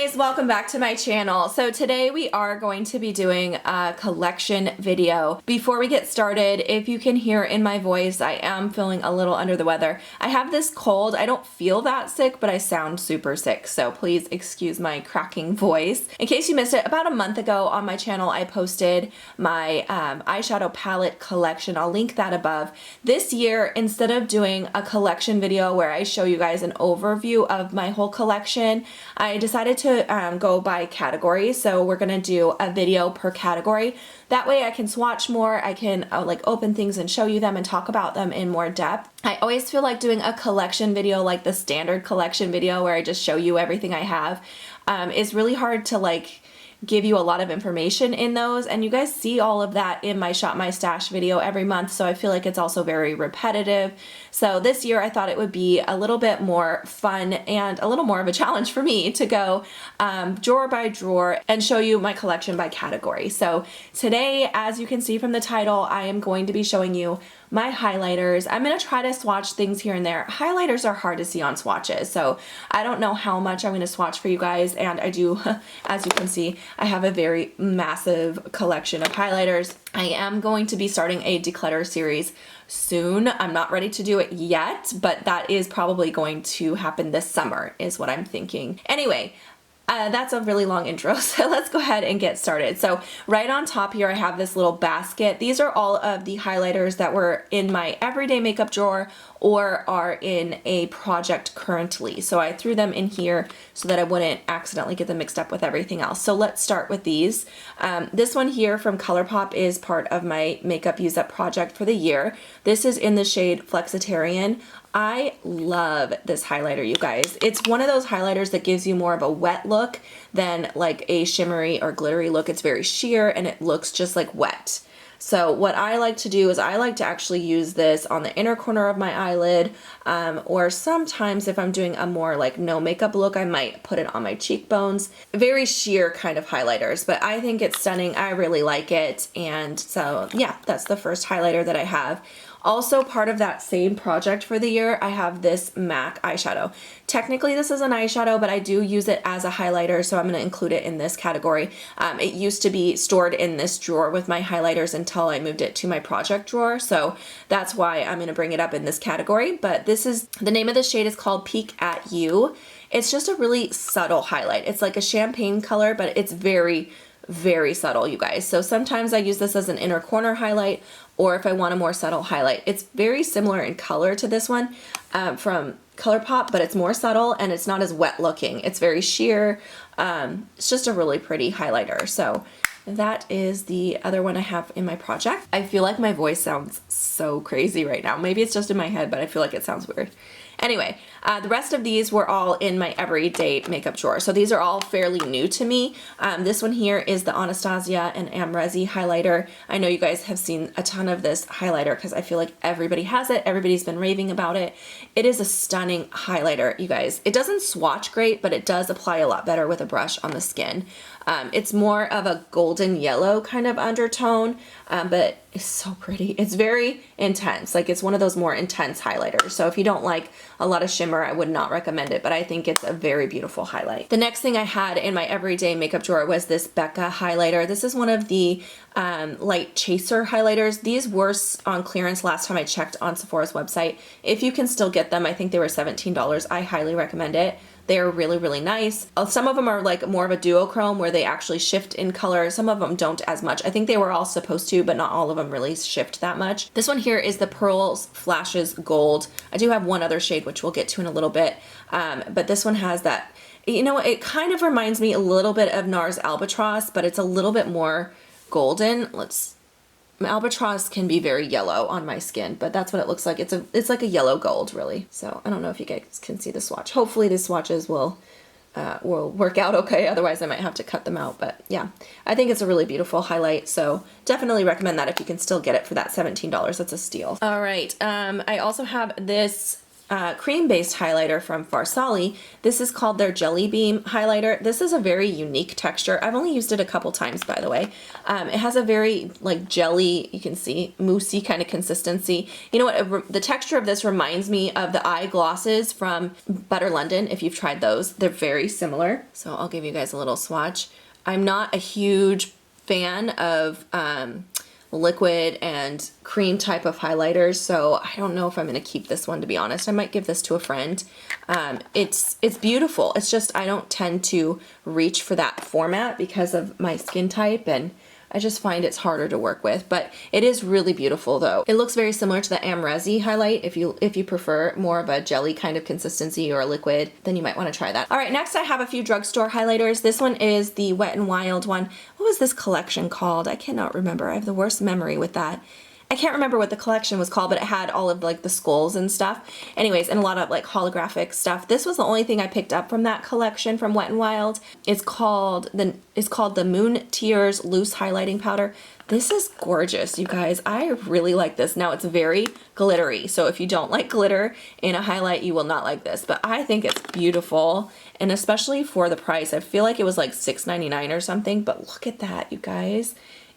guys, welcome back to my channel. So today we are going to be doing a collection video. Before we get started, if you can hear in my voice, I am feeling a little under the weather. I have this cold. I don't feel that sick, but I sound super sick, so please excuse my cracking voice. In case you missed it, about a month ago on my channel I posted my eyeshadow palette collection. I'll link that above. This year, instead of doing a collection video where I show you guys an overview of my whole collection, I decided to go by category. So we're gonna do a video per category. That way I can swatch more, I can like open things and show you them and talk about them in more depth. I always feel like doing a collection video, like the standard collection video where I just show you everything I have, is really hard to like give you a lot of information in those, and you guys see all of that in my Shop My Stash video every month, so I feel like it's also very repetitive. So this year I thought it would be a little bit more fun and a little more of a challenge for me to go drawer by drawer and show you my collection by category. So today, as you can see from the title, I am going to be showing you my highlighters. I'm going to try to swatch things here and there. Highlighters are hard to see on swatches, so I don't know how much I'm going to swatch for you guys, and I do, as you can see, I have a very massive collection of highlighters. I am going to be starting a declutter series soon. I'm not ready to do it yet, but that is probably going to happen this summer is what I'm thinking. Anyway, that's a really long intro, so let's go ahead and get started. So right on top here I have this little basket. These are all of the highlighters that were in my everyday makeup drawer or are in a project currently. So I threw them in here so that I wouldn't accidentally get them mixed up with everything else. So let's start with these. This one here from ColourPop is part of my makeup use up project for the year. This is in the shade Flexitarian. I love this highlighter, you guys. It's one of those highlighters that gives you more of a wet look than like a shimmery or glittery look. It's very sheer and it looks just like wet. So what I like to do is I like to actually use this on the inner corner of my eyelid, or sometimes if I'm doing a more like no makeup look, I might put it on my cheekbones. Very sheer kind of highlighters, but I think it's stunning. I really like it. And so yeah, that's the first highlighter that I have. Also part of that same project for the year, I have this MAC eyeshadow. Technically this is an eyeshadow, but I do use it as a highlighter, so I'm going to include it in this category. It used to be stored in this drawer with my highlighters until I moved it to my project drawer, so that's why I'm going to bring it up in this category. But this is, the name of the shade is called Peek at You. It's just a really subtle highlight. It's like a champagne color, but it's very subtle, you guys. So sometimes I use this as an inner corner highlight, or if I want a more subtle highlight. It's very similar in color to this one from ColourPop, but it's more subtle and it's not as wet looking. It's very sheer. It's just a really pretty highlighter. So that is the other one I have in my project. I feel like my voice sounds so crazy right now. Maybe it's just in my head, but I feel like it sounds weird. Anyway, the rest of these were all in my everyday makeup drawer. So these are all fairly new to me. This one here is the Anastasia and Amrezy highlighter. I know you guys have seen a ton of this highlighter because I feel like everybody has it. Everybody's been raving about it. It is a stunning highlighter, you guys. It doesn't swatch great, but it does apply a lot better with a brush on the skin. It's more of a golden yellow kind of undertone, but it's so pretty. It's very intense. Like it's one of those more intense highlighters. So if you don't like a lot of shimmer, I would not recommend it, but I think it's a very beautiful highlight. The next thing I had in my everyday makeup drawer was this Becca highlighter. This is one of the light chaser highlighters. These were on clearance last time I checked on Sephora's website. If you can still get them, I think they were $17. I highly recommend it. They're really nice. Some of them are like more of a duochrome where they actually shift in color. Some of them don't as much. I think they were all supposed to, but not all of them really shift that much. This one here is the Pearls Flashes Gold. I do have one other shade, which we'll get to in a little bit. But this one has that, you know, it kind of reminds me a little bit of Nars Albatross, but it's a little bit more golden. Albatross can be very yellow on my skin, but that's what it looks like. It's like a yellow gold, really. So I don't know if you guys can see the swatch. Hopefully the swatches will work out okay. Otherwise I might have to cut them out. But yeah, I think it's a really beautiful highlight. So definitely recommend that if you can still get it for that $17. That's a steal. All right. I also have this cream-based highlighter from Farsali. This is called their Jelly Beam highlighter. This is a very unique texture. I've only used it a couple times, by the way. It has a very like jelly, you can see, moussey kind of consistency. You know what? The texture of this reminds me of the eye glosses from Butter London, if you've tried those. They're very similar. So I'll give you guys a little swatch. I'm not a huge fan of liquid and cream type of highlighters, so I don't know if I'm going to keep this one, to be honest. I might give this to a friend. It's beautiful. It's just I don't tend to reach for that format because of my skin type, and I just find it's harder to work with, but it is really beautiful though. It looks very similar to the Amrezy highlight. If you prefer more of a jelly kind of consistency or a liquid, then you might want to try that. All right, next I have a few drugstore highlighters. This one is the Wet n Wild one. What was this collection called? I cannot remember. I have the worst memory with that. I can't remember what the collection was called, but it had all of like the skulls and stuff. Anyways, and a lot of like holographic stuff. This was the only thing I picked up from that collection from Wet n Wild. It's called the Moon Tears Loose Highlighting Powder. This is gorgeous, you guys. I really like this. Now it's very glittery, so if you don't like glitter in a highlight, you will not like this. But I think it's beautiful, and especially for the price. I feel like it was like $6.99 or something, but look at that, you guys.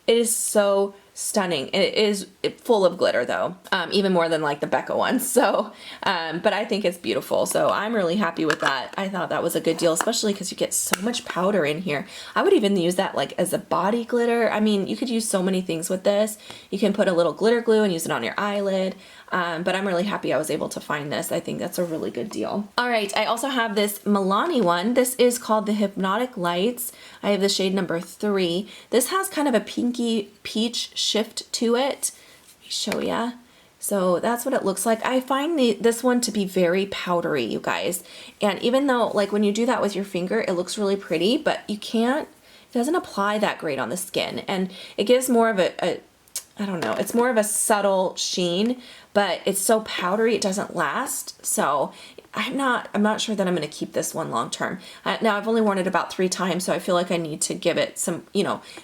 It is so stunning. It is full of glitter though, even more than like the Becca ones. So, but I think it's beautiful. So I'm really happy with that. I thought that was a good deal, especially because you get so much powder in here. I would even use that like as a body glitter. I mean, you could use so many things with this. You can put a little glitter glue and use it on your eyelid. But I'm really happy I was able to find this. I think that's a really good deal. All right, I also have this Milani one. This is called the Hypnotic Lights. I have the shade number 3. This has kind of a pinky peach shift to it. Let me show ya. So that's what it looks like. I find this one to be very powdery, you guys. And even though like when you do that with your finger, it looks really pretty, but it doesn't apply that great on the skin. And it gives more of I don't know, it's more of a subtle sheen, but it's so powdery it doesn't last. So I'm not sure that I'm going to keep this one long term. Now I've only worn it about 3 times, so I feel like I need to give it some,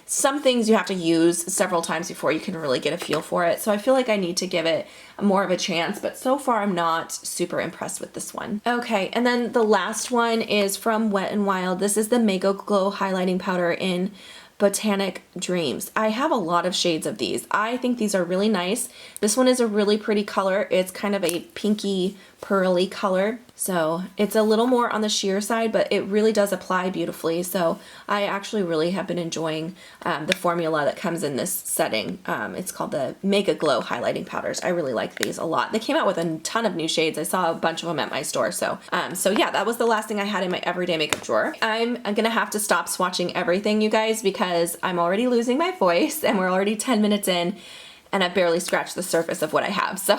some things you have to use several times before you can really get a feel for it. So I feel like I need to give it more of a chance, but so far I'm not super impressed with this one. Okay, and then the last one is from Wet n Wild. This is the Mega Glow Highlighting Powder in Botanic Dreams. I have a lot of shades of these. I think these are really nice. This one is a really pretty color. It's kind of a pinky pearly color. So it's a little more on the sheer side, but it really does apply beautifully. So I actually really have been enjoying the formula that comes in this setting. It's called the Mega Glow Highlighting Powders. I really like these a lot. They came out with a ton of new shades. I saw a bunch of them at my store. So yeah, that was the last thing I had in my everyday makeup drawer. I'm gonna have to stop swatching everything, you guys, because I'm already losing my voice and we're already 10 minutes in. And I've barely scratched the surface of what I have. So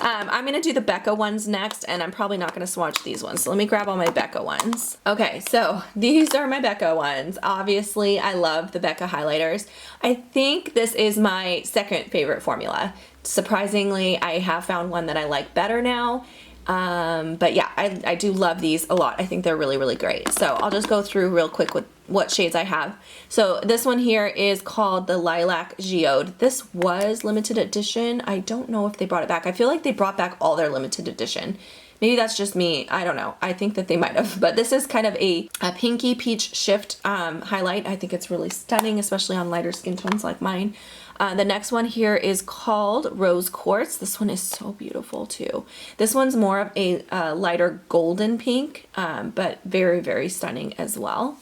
I'm going to do the Becca ones next, and I'm probably not going to swatch these ones. So let me grab all my Becca ones. Okay, so these are my Becca ones. Obviously, I love the Becca highlighters. I think this is my second favorite formula. Surprisingly, I have found one that I like better now. But yeah, I do love these a lot. I think they're really, really great. So I'll just go through real quick with what shades I have. So this one here is called the Lilac Geode. This was limited edition. I don't know if they brought it back. I feel like they brought back all their limited edition. Maybe that's just me. I don't know. I think that they might have. But this is kind of a pinky peach shift highlight. I think it's really stunning, especially on lighter skin tones like mine. The next one here is called Rose Quartz. This one is so beautiful too. This one's more of a lighter golden pink, but very, very stunning as well.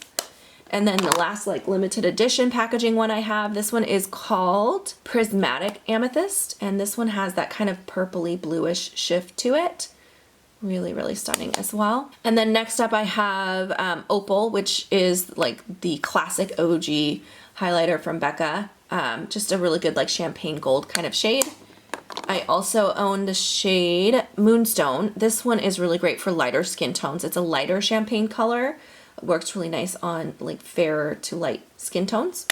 And then the last like limited edition packaging one I have, this one is called Prismatic Amethyst. And this one has that kind of purpley bluish shift to it. Really, really stunning as well. And then next up I have Opal, which is like the classic OG highlighter from Becca. Just a really good like champagne gold kind of shade. I also own the shade Moonstone. This one is really great for lighter skin tones. It's a lighter champagne color. It works really nice on like fairer to light skin tones.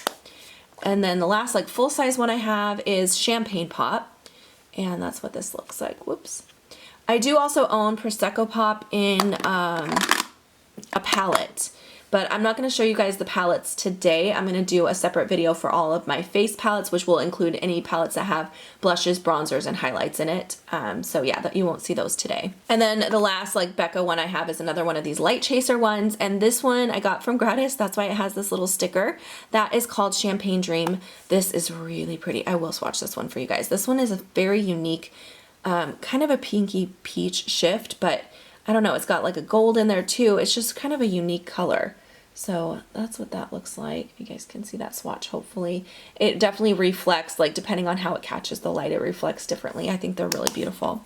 And then the last like full size one I have is Champagne Pop. And that's what this looks like. Whoops. I do also own Prosecco Pop in a palette. but I'm not going to show you guys the palettes today. I'm going to do a separate video for all of my face palettes, which will include any palettes that have blushes, bronzers, and highlights in it. So yeah, you won't see those today. And then the last like Becca one I have is another one of these light chaser ones, and this one I got from Gratis. That's why it has this little sticker. That is called Champagne Dream. This is really pretty. I will swatch this one for you guys. This one is a very unique, kind of a pinky peach shift, but I don't know, it's got like a gold in there too. It's just kind of a unique color. So that's what that looks like. You guys can see that swatch, hopefully. It definitely reflects, like depending on how it catches the light, it reflects differently. I think they're really beautiful.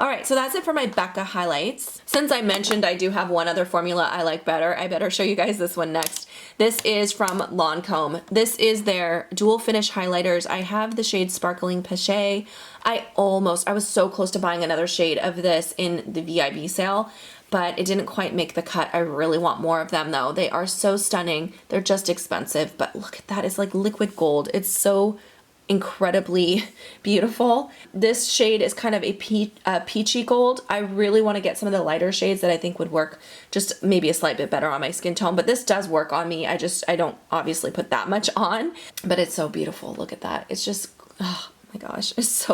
All right, so that's it for my Becca highlights. Since I mentioned I do have one other formula I like better, I better show you guys this one next. This is from Lancome. This is their dual finish highlighters. I have the shade Sparkling Pechet. I was so close to buying another shade of this in the VIB sale, but it didn't quite make the cut. I really want more of them though. They are so stunning. They're just expensive, but look at that. It's like liquid gold. It's so incredibly beautiful. This shade is kind of a peachy gold. I really want to get some of the lighter shades that I think would work just maybe a slight bit better on my skin tone, but this does work on me. I don't obviously put that much on, but it's so beautiful. Look at that. It's just, oh my gosh, it's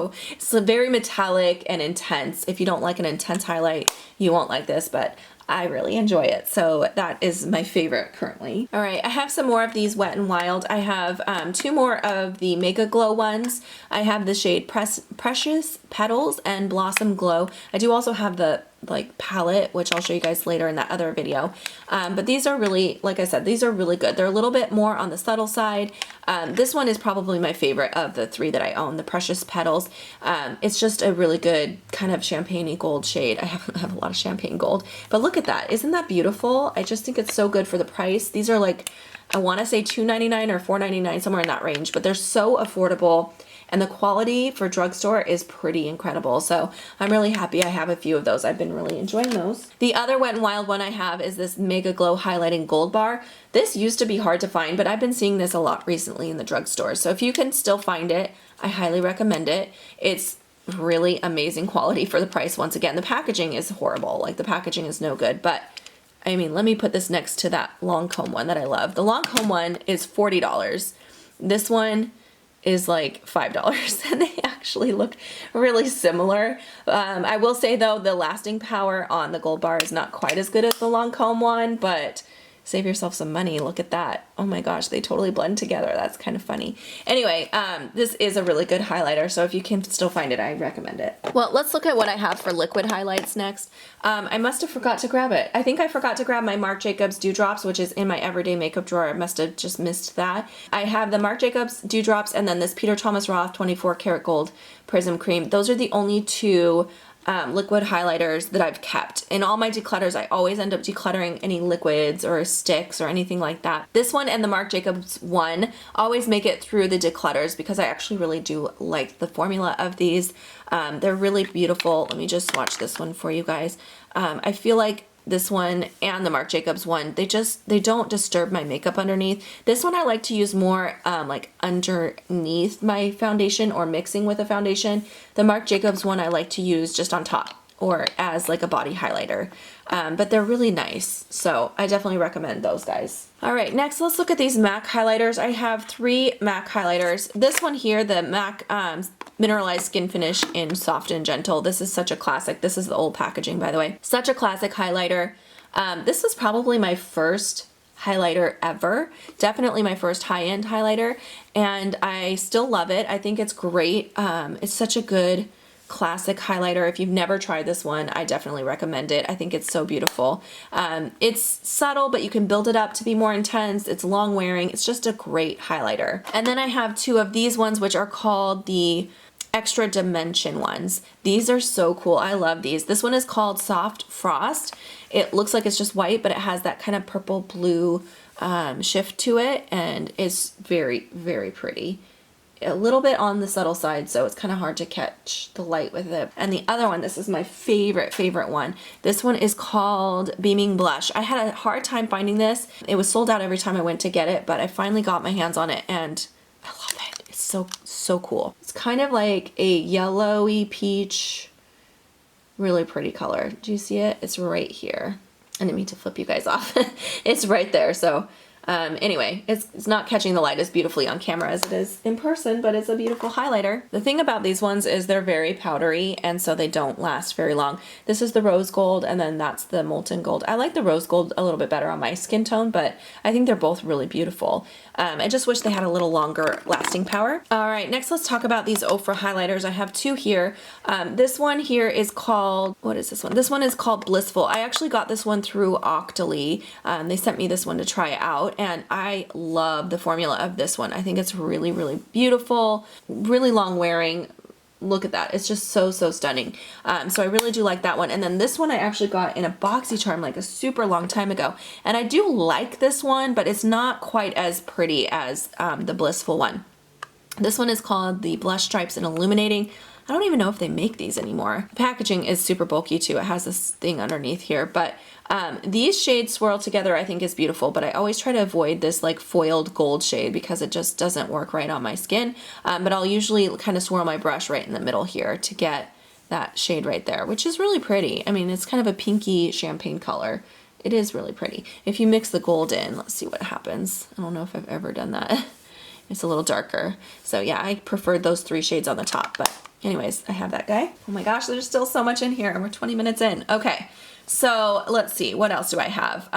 very metallic and intense. If you don't like an intense highlight, you won't like this, but I really enjoy it. So that is my favorite currently. All right, I have some more of these Wet n Wild. I have two more of the Mega Glow ones. I have the shade Precious Petals and Blossom Glow. I do also have the like palette, which I'll show you guys later in that other video. But these are really, like I said, these are really good. They're a little bit more on the subtle side. This one is probably my favorite of the three that I own, the Precious Petals. It's just a really good kind of champagne-y gold shade. I have a lot of champagne gold, but look at that. Isn't that beautiful? I just think it's so good for the price. These are like, I want to say $2.99 or $4.99, somewhere in that range, but they're so affordable. And the quality for drugstore is pretty incredible. So I'm really happy I have a few of those. I've been really enjoying those. The other Wet n Wild one I have is this Mega Glow Highlighting Gold Bar. This used to be hard to find, but I've been seeing this a lot recently in the drugstore. So if you can still find it, I highly recommend it. It's really amazing quality for the price. Once again, the packaging is horrible. Like the packaging is no good, but I mean, let me put this next to that Lancome one that I love. The Lancome one is $40. This one is like $5 and they actually look really similar. I will say though, the lasting power on the gold bar is not quite as good as the Lancome one, but save yourself some money. Look at that. Oh my gosh, they totally blend together. That's kind of funny. Anyway, this is a really good highlighter, so if you can still find it, I recommend it. Well, let's look at what I have for liquid highlights next. I must have forgot to grab it. I think I forgot to grab my Marc Jacobs Dewdrops, which is in my everyday makeup drawer. I must have just missed that. I have the Marc Jacobs Dewdrops and then this Peter Thomas Roth 24 karat gold Prism Cream. Those are the only two liquid highlighters that I've kept. In all my declutters, I always end up decluttering any liquids or sticks or anything like that. This one and the Marc Jacobs one always make it through the declutters because I actually really do like the formula of these. They're really beautiful. Let me just swatch this one for you guys. I feel like this one and the Marc Jacobs one, they don't disturb my makeup underneath. This one I like to use more like underneath my foundation or mixing with a foundation. The Marc Jacobs one I like to use just on top or as like a body highlighter. But they're really nice, so I definitely recommend those guys. All right, next let's look at these MAC highlighters. I have 3 MAC highlighters. This one here, the MAC Mineralized Skin Finish in Soft and Gentle. This is such a classic. This is the old packaging, by the way. Such a classic highlighter. This was probably my first highlighter ever. Definitely my first high-end highlighter, and I still love it. I think it's great. It's such a good classic highlighter. If you've never tried this one, I definitely recommend it. I think it's so beautiful. It's subtle, but you can build it up to be more intense. It's long wearing. It's just a great highlighter. And then I have 2 of these ones, which are called the Extra Dimension ones. These are so cool. I love these. This one is called Soft Frost. It looks like it's just white, but it has that kind of purple blue shift to it, and it's very, very pretty. A little bit on the subtle side, so it's kind of hard to catch the light with it. And the other one, this is my favorite one. This one is called Beaming Blush. I had a hard time finding this. It was sold out every time I went to get it, but I finally got my hands on it and I love it. It's so cool. It's kind of like a yellowy peach, really pretty color. Do you see it? It's right here. I didn't mean to flip you guys off. It's right there. So anyway, it's not catching the light as beautifully on camera as it is in person, but it's a beautiful highlighter. The thing about these ones is they're very powdery, and so they don't last very long. This is the rose gold, and then that's the molten gold. I like the rose gold a little bit better on my skin tone, but I think they're both really beautiful. I just wish they had a little longer lasting power. All right, next let's talk about these Oprah highlighters. I have two here. This one here is called, what is this one? This one is called Blissful. I actually got this one through Octoly. They sent me this one to try out, and I love the formula of this one. I think it's really, really beautiful, really long wearing. Look at that. It's just so stunning. So I really do like that one. And then this one I actually got in a BoxyCharm like a super long time ago. And I do like this one, but it's not quite as pretty as the Blissful one. This one is called the Blush Stripes and Illuminating. I don't even know if they make these anymore. The packaging is super bulky too. It has this thing underneath here, but these shades swirl together I think is beautiful, but I always try to avoid this like foiled gold shade because it just doesn't work right on my skin. But I'll usually kind of swirl my brush right in the middle here to get that shade right there, which is really pretty. I mean, it's kind of a pinky champagne color. It is really pretty. If you mix the gold in, let's see what happens. I don't know if I've ever done that. It's a little darker. So yeah, I preferred those three shades on the top, but anyways, I have that guy. Oh my gosh, there's still so much in here and we're 20 minutes in. Okay, so let's see, what else do I have?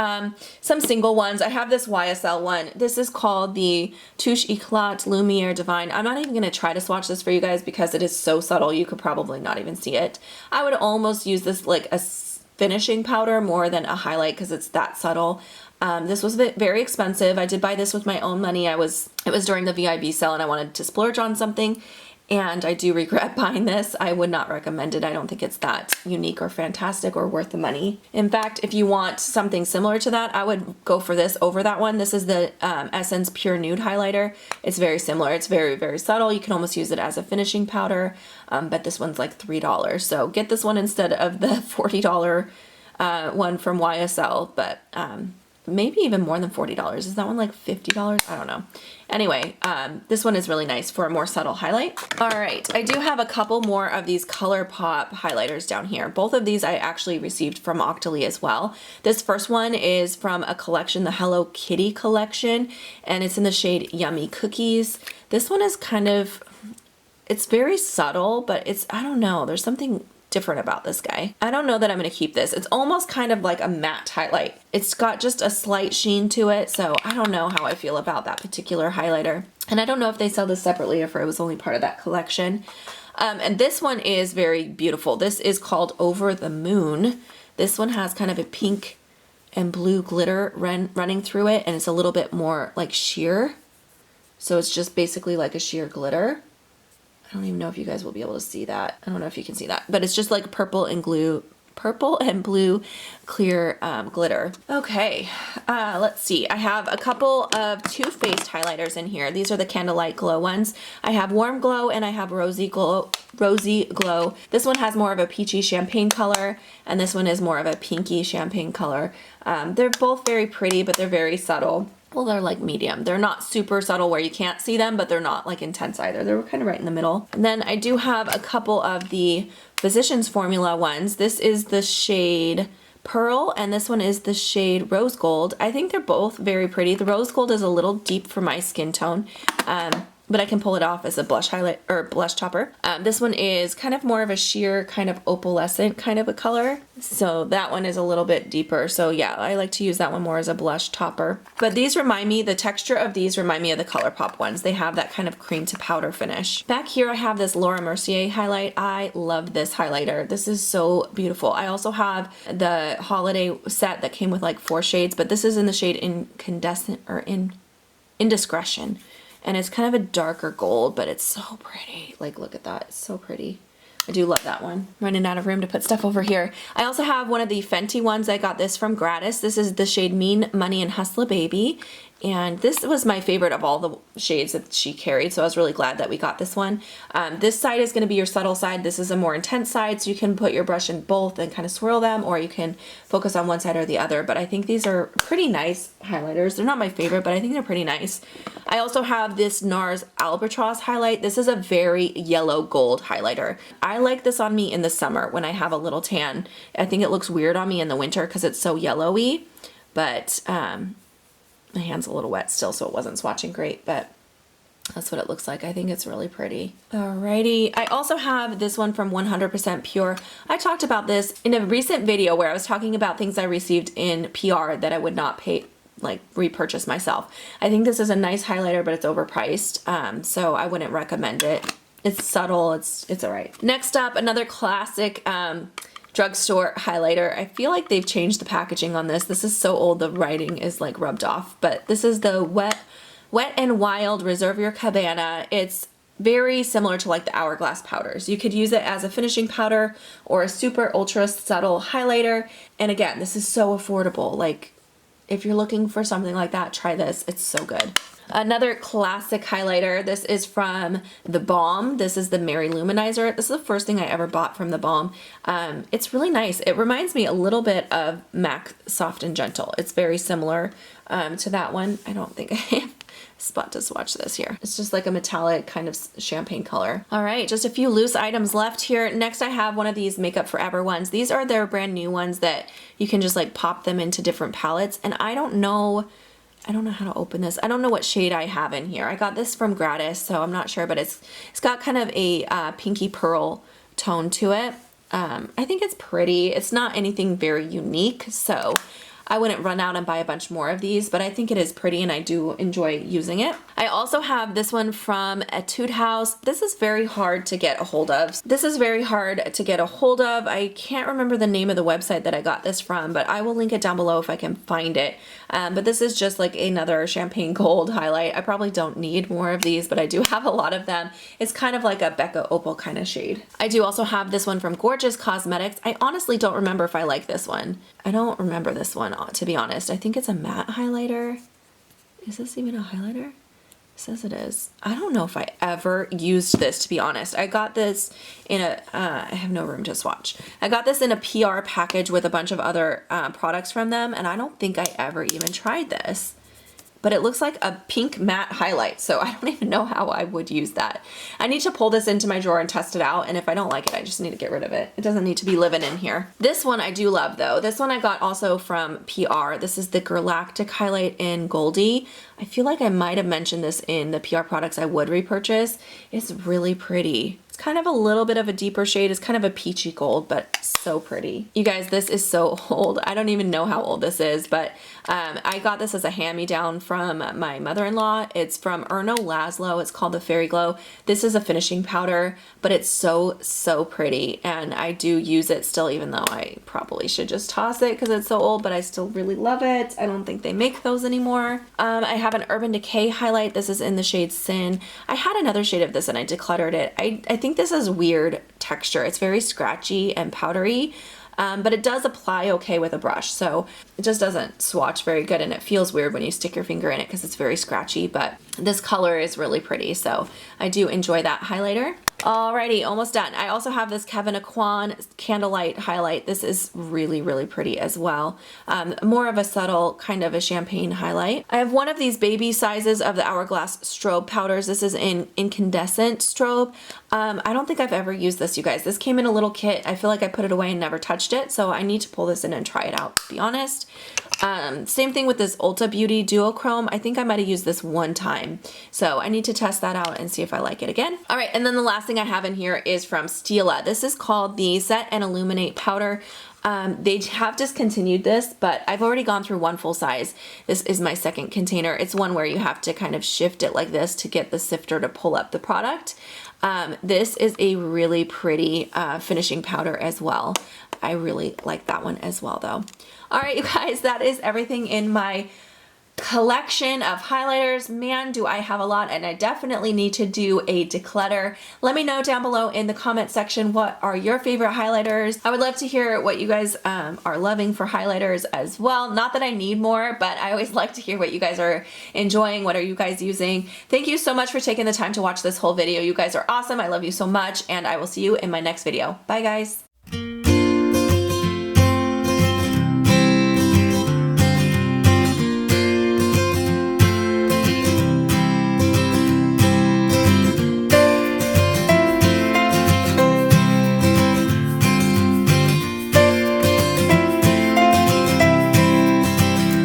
Some single ones. I have this YSL one. This is called the Touche Eclat Lumiere Divine. I'm not even gonna try to swatch this for you guys because it is so subtle, you could probably not even see it. I would almost use this like a finishing powder more than a highlight because it's that subtle. This was very expensive. I did buy this with my own money. It was during the VIB sale and I wanted to splurge on something, and I do regret buying this. I would not recommend it. I don't think it's that unique or fantastic or worth the money. In fact, if you want something similar to that, I would go for this over that one. This is the Essence Pure Nude Highlighter. It's very similar. It's very subtle. You can almost use it as a finishing powder, but this one's like $3. So get this one instead of the $40 one from YSL, but maybe even more than $40. Is that one like $50? I don't know. Anyway, this one is really nice for a more subtle highlight. All right, I do have a couple more of these ColourPop highlighters down here. Both of these I actually received from Octoly as well. This first one is from a collection, the Hello Kitty collection, and it's in the shade Yummy Cookies. This one is kind of, it's very subtle, but it's, I don't know, there's something different about this guy. I don't know that I'm going to keep this. It's almost kind of like a matte highlight. It's got just a slight sheen to it, so I don't know how I feel about that particular highlighter. And I don't know if they sell this separately or if it was only part of that collection. And this one is very beautiful. This is called Over the Moon. This one has kind of a pink and blue glitter running through it, and it's a little bit more like sheer. So it's just basically like a sheer glitter. I don't even know if you guys will be able to see that. I don't know if you can see that, but it's just like purple and blue clear glitter. Okay, let's see. I have a couple of Too Faced highlighters in here. These are the Candlelight Glow ones. I have Warm Glow and I have Rosy Glow. This one has more of a peachy champagne color, and this one is more of a pinky champagne color. They're both very pretty, but they're very subtle. Well, they're like medium. They're not super subtle where you can't see them, but they're not like intense either. They're kind of right in the middle. And then I do have a couple of the Physicians Formula ones. This is the shade Pearl, and this one is the shade Rose Gold. I think they're both very pretty. The Rose Gold is a little deep for my skin tone, but I can pull it off as a blush highlight or blush topper. This one is kind of more of a sheer kind of opalescent kind of a color. So that one is a little bit deeper. So yeah, I like to use that one more as a blush topper. But these remind me, the texture of these remind me of the ColourPop ones. They have that kind of cream to powder finish. Back here I have this Laura Mercier highlight. I love this highlighter. This is so beautiful. I also have the holiday set that came with like 4 shades, but this is in the shade Incandescent or Indiscretion. And it's kind of a darker gold, but it's so pretty. Like, look at that. It's so pretty. I do love that one. Running out of room to put stuff over here. I also have one of the Fenty ones. I got this from Gratis. This is the shade Mean Money and Hustler Baby. And this was my favorite of all the shades that she carried, so I was really glad that we got this one. This side is going to be your subtle side. This is a more intense side, so you can put your brush in both and kind of swirl them, or you can focus on one side or the other. But I think these are pretty nice highlighters. They're not my favorite, but I think they're pretty nice. I also have this Nars Albatross highlight. This is a very yellow gold highlighter. I like this on me in the summer when I have a little tan. I think it looks weird on me in the winter because it's so yellowy, but my hand's a little wet still, so it wasn't swatching great, but that's what it looks like. I think it's really pretty. Alrighty, I also have this one from 100% Pure. I talked about this in a recent video where I was talking about things I received in PR that I would not pay, like repurchase myself. I think this is a nice highlighter, but it's overpriced, so I wouldn't recommend it. It's subtle, it's alright. Next up, another classic drugstore highlighter. I feel like they've changed the packaging on this. This is so old, the writing is like rubbed off, but this is the Wet n Wild Reserve Your Cabana. It's very similar to like the Hourglass powders. You could use it as a finishing powder or a super ultra subtle highlighter. And again, this is so affordable. Like if you're looking for something like that, try this. It's so good. Another classic highlighter. This is from The Balm. This is the Lou Manizer. This is the first thing I ever bought from The Balm. It's really nice. It reminds me a little bit of MAC Soft and Gentle. It's very similar to that one. I don't think I have a spot to swatch this here. It's just like a metallic kind of champagne color. All right, just a few loose items left here. Next, I have one of these Makeup Forever ones. These are their brand new ones that you can just like pop them into different palettes. And I don't know how to open this. I don't know what shade I have in here. I got this from Gratis, so I'm not sure, but it's got kind of a pinky pearl tone to it. I think it's pretty. It's not anything very unique, so I wouldn't run out and buy a bunch more of these, but I think it is pretty and I do enjoy using it. I also have this one from Etude House. This is very hard to get a hold of. I can't remember the name of the website that I got this from, but I will link it down below if I can find it. But this is just like another champagne gold highlight. I probably don't need more of these, but I do have a lot of them. It's kind of like a Becca Opal kind of shade. I do also have this one from Gorgeous Cosmetics. I honestly don't remember if I like this one. I don't remember this one, to be honest. I think it's a matte highlighter. Is this even a highlighter? It says it is. I don't know if I ever used this, to be honest. I got this in a, I have no room to swatch. I got this in a PR package with a bunch of other products from them, and I don't think I ever even tried this. But it looks like a pink matte highlight, so I don't even know how I would use that. I need to pull this into my drawer and test it out, and if I don't like it, I just need to get rid of it. It doesn't need to be living in here. This one I do love though. This one I got also from PR. This is the Galactic highlight in Goldie. I feel like I might have mentioned this in the PR products I would repurchase. It's really pretty. It's kind of a little bit of a deeper shade. It's kind of a peachy gold, but so pretty. You guys, this is so old. I don't even know how old this is, but I got this as a hand-me-down from my mother-in-law. It's from Erno Laszlo. It's called the Fairy Glow. This is a finishing powder, but it's so pretty, and I do use it still, even though I probably should just toss it because it's so old, but I still really love it. I don't think they make those anymore. I have an Urban Decay highlight. This is in the shade Sin. I had another shade of this and I decluttered it. I think this is weird texture. It's very scratchy and powdery, but it does apply okay with a brush, so it just doesn't swatch very good, and it feels weird when you stick your finger in it because it's very scratchy, but this color is really pretty, so I do enjoy that highlighter. Alrighty, almost done. I also have this Kevin Quan Candlelight highlight. This is really pretty as well. More of a subtle kind of a champagne highlight. I have one of these baby sizes of the Hourglass strobe powders. This is in incandescent strobe. I don't think I've ever used this, you guys. This came in a little kit. I feel like I put it away and never touched it, so I need to pull this in and try it out, to be honest. Same thing with this Ulta Beauty Duochrome. I think I might have used this one time, so I need to test that out and see if I like it again. All right, and then the last thing I have in here is from Stila. This is called the Set and Illuminate Powder. They have discontinued this, but I've already gone through one full size. This is my second container. It's one where you have to kind of shift it like this to get the sifter to pull up the product. This is a really pretty finishing powder as well. I really like that one as well though. All right, you guys, that is everything in my collection of highlighters. Man, do I have a lot, and I definitely need to do a declutter. Let me know down below in the comment section what are your favorite highlighters. I would love to hear what you guys are loving for highlighters as well. Not that I need more, but I always like to hear what you guys are enjoying. What are you guys using? Thank you so much for taking the time to watch this whole video. You guys are awesome. I love you so much, and I will see you in my next video. Bye guys.